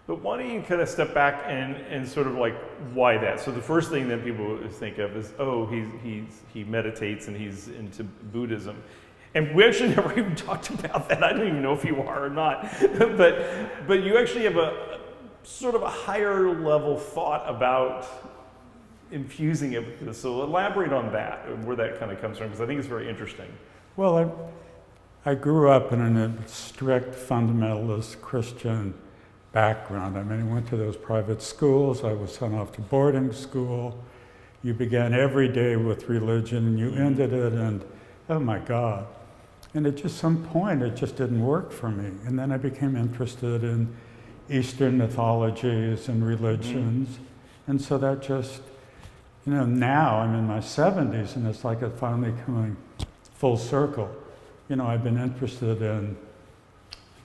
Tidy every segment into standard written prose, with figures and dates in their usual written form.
But why don't you kind of step back and sort of like, why that? So the first thing that people think of is, oh, he meditates and he's into Buddhism. And we actually never even talked about that. I don't even know if you are or not. but you actually have a sort of a higher level thought about infusing it with this. So elaborate on that, where that kind of comes from, because I think it's very interesting. Well, I grew up in a strict fundamentalist Christian background. I mean, I went to those private schools. I was sent off to boarding school. You began every day with religion, and you ended it, and oh my God. And at just some point, it just didn't work for me. And then I became interested in Eastern mythologies and religions. And so that just, now I'm in my 70s, and it's like it's finally coming full circle. I've been interested in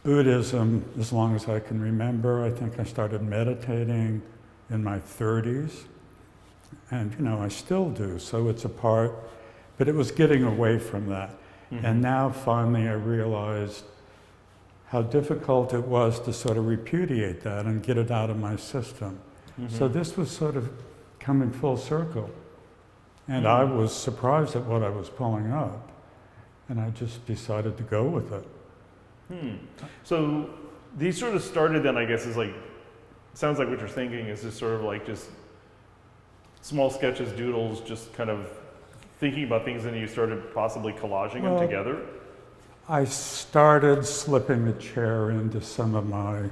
Buddhism as long as I can remember. I think I started meditating in my 30s, and I still do, so it's a part, but it was getting away from that. And now finally I realized how difficult it was to sort of repudiate that and get it out of my system. So this was sort of coming full circle. And I was surprised at what I was pulling up, and I just decided to go with it. So these sort of started then, I guess, is like, sounds like what you're thinking is just sort of like just small sketches, doodles, just kind of thinking about things, and you started possibly collaging them together? I started slipping the chair into some of my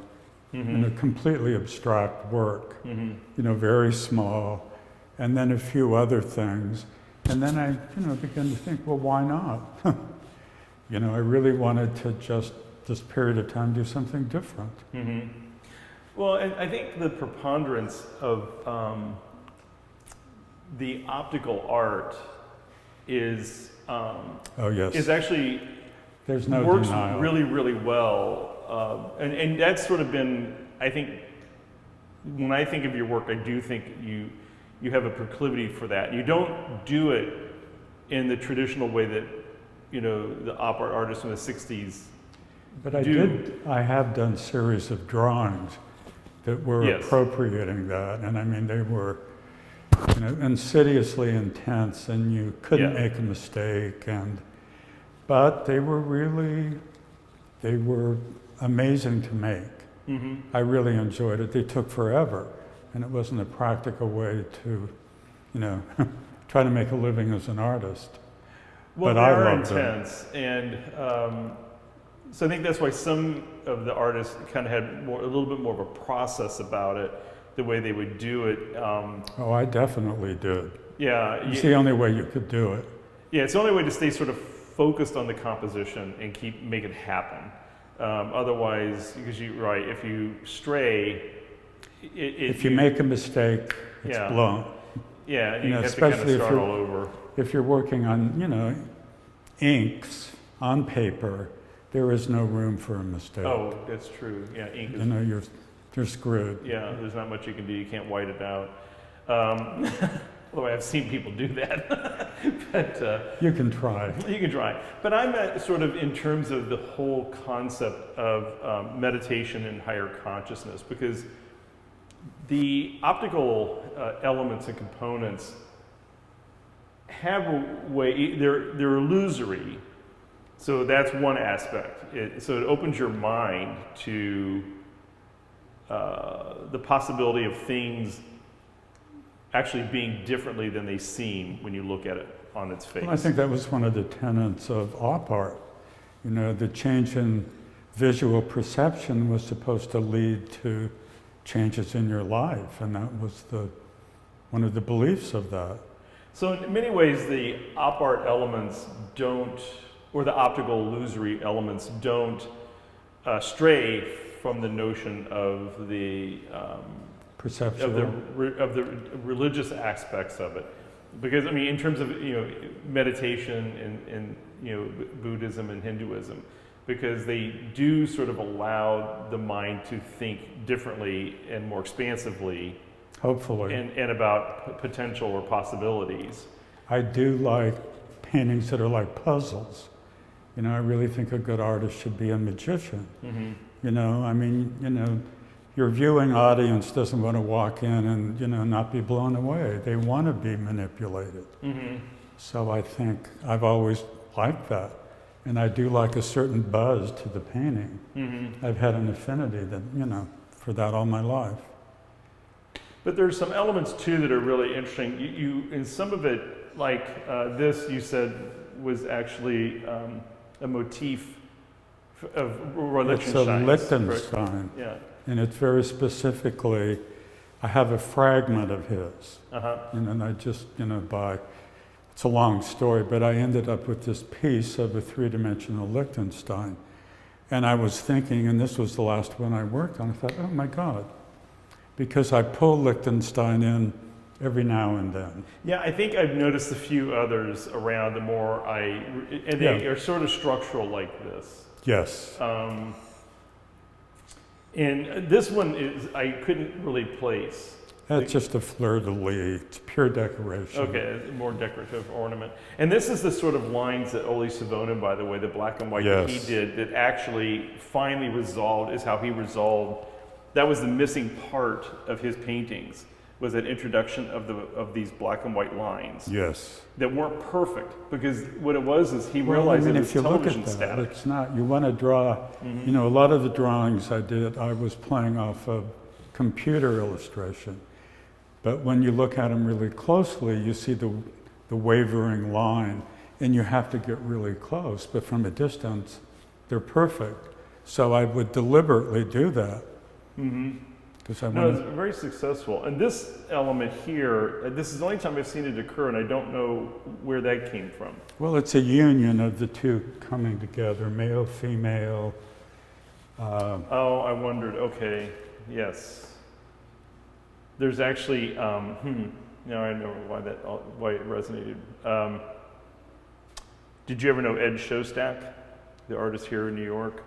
completely abstract work, very small, and then a few other things. And then I began to think, well, why not? I really wanted to just, this period of time, do something different. Well, and I think the preponderance of the optical art is is actually there's no works denial. really, really well, and that's sort of been, I think, when I think of your work, I do think you have a proclivity for that. You don't do it in the traditional way that the op art artists in the 60s but do. I have done series of drawings that were appropriating that, and I mean they were insidiously intense, and you couldn't make a mistake, but they were amazing to make. I really enjoyed it. They took forever, and it wasn't a practical way to, try to make a living as an artist. Well, but they I are loved intense, and so I think that's why some of the artists kind of had a little bit more of a process about it, the way they would do it. Oh, I definitely did. Yeah. It's the only way you could do it. Yeah, it's the only way to stay sort of focused on the composition and make it happen. Otherwise, because if you stray, if you make a mistake, it's blown. Yeah, you have to kind of start all over. If you're working on, inks on paper, there is no room for a mistake. Oh, that's true. Yeah, ink is... You're screwed. Yeah, there's not much you can do. You can't white it out. Although I've seen people do that. But you can try. You can try. But I'm at sort of in terms of the whole concept of meditation and higher consciousness, because the optical elements and components have a way, they're illusory. So that's one aspect. So it opens your mind to the possibility of things actually being differently than they seem when you look at it on its face. Well, I think that was one of the tenets of op art. The change in visual perception was supposed to lead to changes in your life, and that was one of the beliefs of that. So in many ways, the op art elements don't, or the optical illusory elements don't stray from the notion of the perception of the religious aspects of it, because I mean, in terms of meditation and Buddhism and Hinduism, because they do sort of allow the mind to think differently and more expansively, hopefully, and about potential or possibilities. I do like paintings that are like puzzles. I really think a good artist should be a magician. Mm-hmm. your viewing audience doesn't want to walk in and, not be blown away. They want to be manipulated. Mm-hmm. So I think I've always liked that. And I do like a certain buzz to the painting. Mm-hmm. I've had an affinity that, for that all my life. But there's some elements too that are really interesting. You in some of it, like this, you said was actually a motif of Lichtenstein. It's a Lichtenstein. Right? Yeah. And it's very specifically, I have a fragment of his. Uh-huh. And I just, it's a long story, but I ended up with this piece of a three-dimensional Lichtenstein. And I was thinking, and this was the last one I worked on, I thought, oh my God. Because I pull Lichtenstein in every now and then. Yeah, I think I've noticed a few others around the more and they are sort of structural like this. Yes. And this one I couldn't really place. That's just a fleur-de-lis. It's pure decoration. Okay, more decorative ornament. And this is the sort of lines that Olli Savonen, by the way, the black and white that he did, that actually finally resolved, is how he resolved. That was the missing part of his paintings, was that introduction of these black and white lines. Yes. That weren't perfect, because what it was is he realized that it's television static. It's not. You want to draw, a lot of the drawings I did, I was playing off of computer illustration. But when you look at them really closely, you see the wavering line, and you have to get really close. But from a distance, they're perfect. So I would deliberately do that. Mm-hmm. Because I No, it's very successful. And this element here, this is the only time I've seen it occur, and I don't know where that came from. Well, it's a union of the two coming together, male, female. Oh, I wondered. Okay, yes. There's actually, now I know why it resonated. Did you ever know Ed Shostak, the artist here in New York?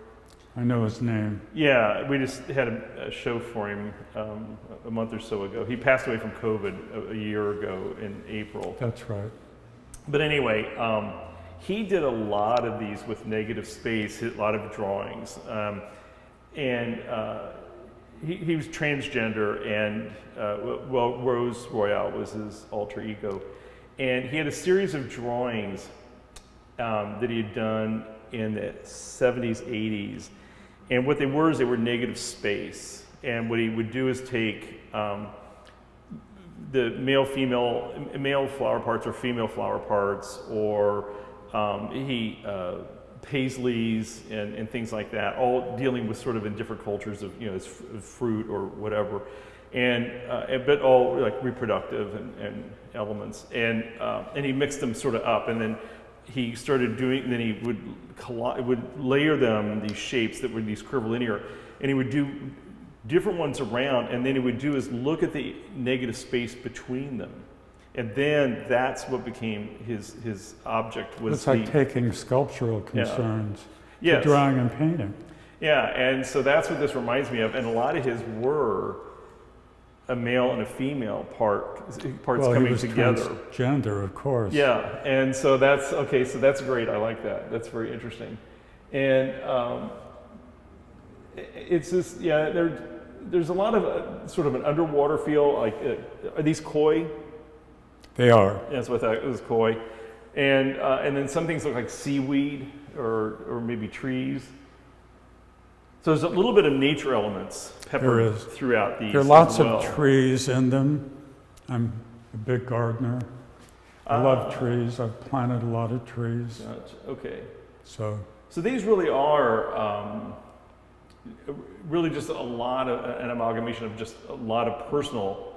I know his name. Yeah, we just had a show for him a month or so ago. He passed away from COVID a year ago in April. That's right. But anyway, he did a lot of these with negative space, a lot of drawings. He was transgender, and Rose Royale was his alter ego. And he had a series of drawings that he had done in the 70s, 80s. And what they were is they were negative space. And what he would do is take the male flower parts or female flower parts, or paisleys and things like that, all dealing with sort of in different cultures of fruit or whatever, but all like reproductive and elements, and he mixed them sort of up, and then he started doing. And then he would layer them, these shapes that were these curvilinear, and he would do different ones around, and then he would do is look at the negative space between them. And then that's what became his object. It's like taking sculptural concerns to drawing and painting. Yeah, and so that's what this reminds me of. And a lot of his were a male and a female parts coming together. Transgender, of course. Yeah, and so that's okay. So that's great. I like that. That's very interesting. And it's just there's a lot of sort of an underwater feel. Like are these koi? They are. Yeah, that's what I thought. It was koi. And then some things look like seaweed or maybe trees. So there's a little bit of nature elements peppered throughout these. There are lots of trees in them. I'm a big gardener. I love trees. I've planted a lot of trees. Gotcha. Okay. So these really are really just an amalgamation of just a lot of personal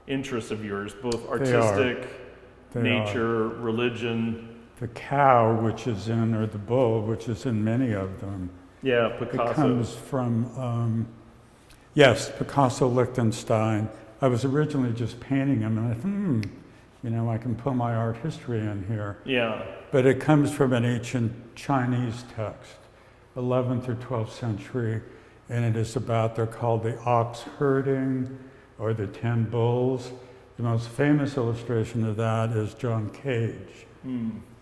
interests of yours, both artistic, nature, religion. The cow, which is in, or the bull, which is in many of them. Yeah, Picasso. It comes from, Picasso, Lichtenstein. I was originally just painting him, and I thought, I can put my art history in here. Yeah. But it comes from an ancient Chinese text, 11th or 12th century, and it is about, they're called the ox herding, or the 10 bulls. The most famous illustration of that is John Cage.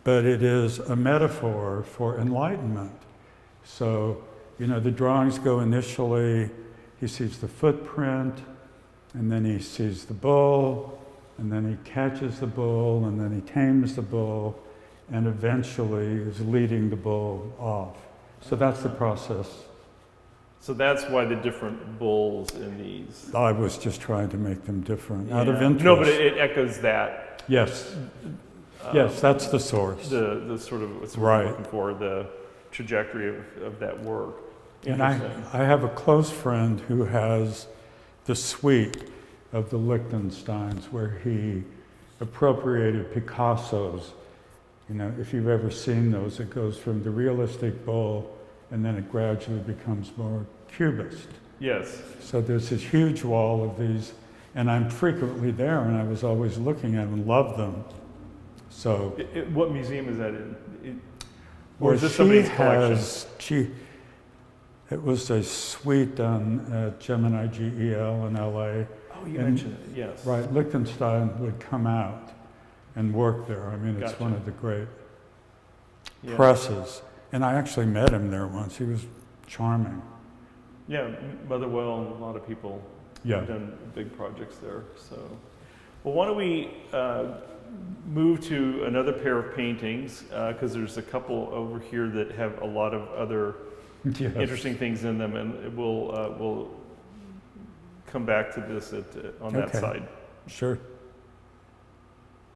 But it is a metaphor for enlightenment. So, the drawings go initially he sees the footprint, and then he sees the bull, and then he catches the bull, and then he tames the bull, and eventually is leading the bull off. So that's the process. So that's why the different bulls in these. I was just trying to make them different out of interest. No, but it echoes that. Yes. Yes, that's the source. The sort of what's Right. we're looking for, the trajectory of that work. And I have a close friend who has the suite of the Lichtensteins where he appropriated Picasso's. You know, if you've ever seen those, it goes from the realistic bull and then it gradually becomes more cubist. Yes. So there's this huge wall of these, and I'm frequently there, and I was always looking at them and loved them. So, What museum is that in? or is this she somebody's collection? It was a suite on Gemini GEL in LA. Oh, you mentioned it, yes. Right, Lichtenstein would come out and work there. I mean, it's Gotcha. one of the great Yeah. presses. And I actually met him there once. He was charming. Yeah, Motherwell and a lot of people Yeah. have done big projects there. So, well, why don't we move to another pair of paintings, because there's a couple over here that have a lot of other Yes. interesting things in them, and we'll come back to this on that Okay. side. Sure.